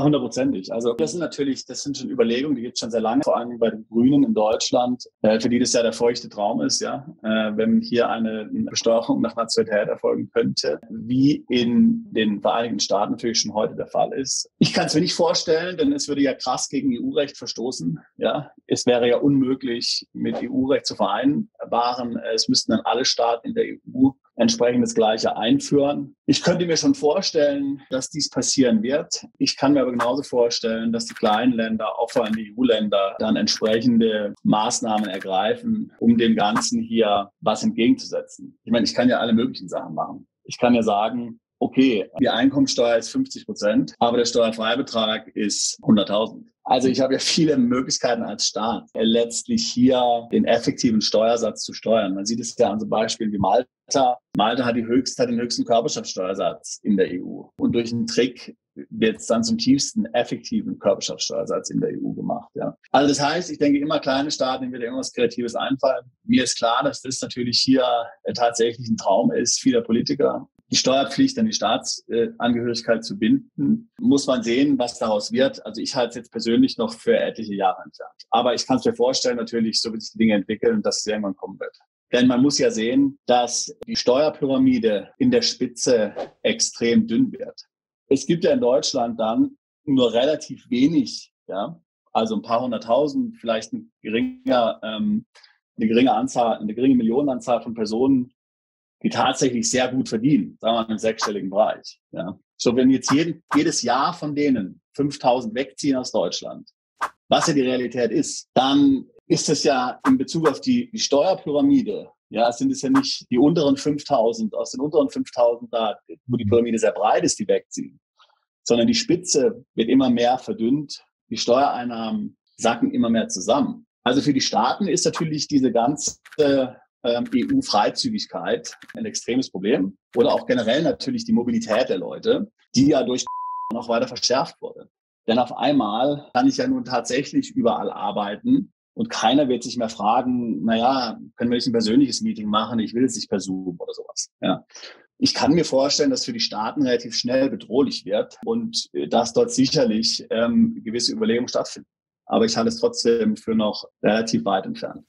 100%. Also das sind schon Überlegungen, die gibt es schon sehr lange, vor allem bei den Grünen in Deutschland, für die das ja der feuchte Traum ist, ja, wenn hier eine Besteuerung nach Nationalität erfolgen könnte, wie in den Vereinigten Staaten natürlich schon heute der Fall ist. Ich kann es mir nicht vorstellen, denn es würde ja krass gegen EU-Recht verstoßen. Ja, es wäre ja unmöglich, mit EU-Recht zu vereinbaren. Es müssten dann alle Staaten in der EU entsprechend das Gleiche einführen. Ich könnte mir schon vorstellen, dass dies passieren wird. Ich kann mir aber genauso vorstellen, dass die kleinen Länder, auch vor allem die EU-Länder, dann entsprechende Maßnahmen ergreifen, um dem Ganzen hier was entgegenzusetzen. Ich meine, ich kann ja alle möglichen Sachen machen. Ich kann ja sagen, okay, die Einkommensteuer ist 50%, aber der Steuerfreibetrag ist 100.000. Also ich habe ja viele Möglichkeiten als Staat, letztlich hier den effektiven Steuersatz zu steuern. Man sieht es ja an so Beispielen wie Malta. Malta hat den höchsten Körperschaftsteuersatz in der EU. Und durch einen Trick wird es dann zum tiefsten effektiven Körperschaftsteuersatz in der EU gemacht. Ja. Also das heißt, ich denke immer, kleine Staaten, denen wird irgendwas Kreatives einfallen. Mir ist klar, dass das natürlich hier tatsächlich ein Traum ist vieler Politiker. Die Steuerpflicht an die Staatsangehörigkeit zu binden, muss man sehen, was daraus wird. Also ich halte es jetzt persönlich noch für etliche Jahre entfernt. Aber ich kann es mir vorstellen, natürlich, so wie sich die Dinge entwickeln, dass es irgendwann kommen wird. Denn man muss ja sehen, dass die Steuerpyramide in der Spitze extrem dünn wird. Es gibt ja in Deutschland dann nur relativ wenig, ja, also ein paar hunderttausend, vielleicht eine geringe Millionenanzahl von Personen, die tatsächlich sehr gut verdienen, sagen wir mal im sechsstelligen Bereich. Ja. So, wenn jetzt jedes Jahr von denen 5.000 wegziehen aus Deutschland, was ja die Realität ist, dann ist es ja in Bezug auf die Steuerpyramide, ja, sind es ja nicht die unteren 5.000, aus den unteren 5.000 da, wo die Pyramide sehr breit ist, die wegziehen, sondern die Spitze wird immer mehr verdünnt, die Steuereinnahmen sacken immer mehr zusammen. Also für die Staaten ist natürlich diese ganze EU-Freizügigkeit ein extremes Problem. Oder auch generell natürlich die Mobilität der Leute, die ja durch noch weiter verschärft wurde. Denn auf einmal kann ich ja nun tatsächlich überall arbeiten und keiner wird sich mehr fragen, naja, können wir nicht ein persönliches Meeting machen? Ich will jetzt nicht per Zoom oder sowas. Ja. Ich kann mir vorstellen, dass für die Staaten relativ schnell bedrohlich wird und dass dort sicherlich gewisse Überlegungen stattfinden. Aber ich halte es trotzdem für noch relativ weit entfernt.